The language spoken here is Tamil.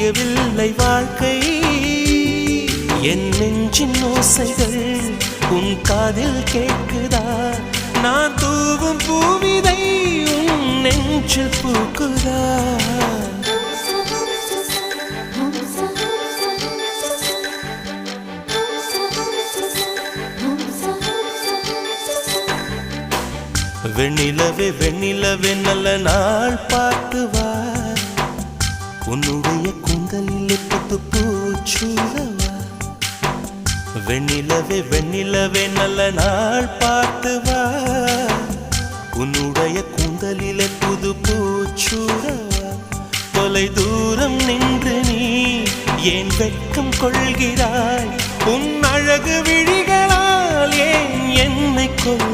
விடியவில்லை வாழ்க்கை என் நெஞ்சின் ஓசைகள் உன் காதில் கேட்குதா நான் தூவும் பூவிதை உன் நெஞ்சில் பூக்குதா வெண்ணிலவே வெண்ணிலவே நல்ல நாள் பார்த்து வா உன்னுடைய கூந்தலில் புத்து பூச்சூடவா வெண்ணிலவே வெண்ணிலவே நல்ல நாள் பார்த்து வா உன்னுடைய கூந்தலில் புது பூச்சூடவா தொலை தூரம் நின்று நீ ஏன் வெட்கம் கொள்கிறாய் உன் அழகு விழிகளால் ஏன் என்னை கொள்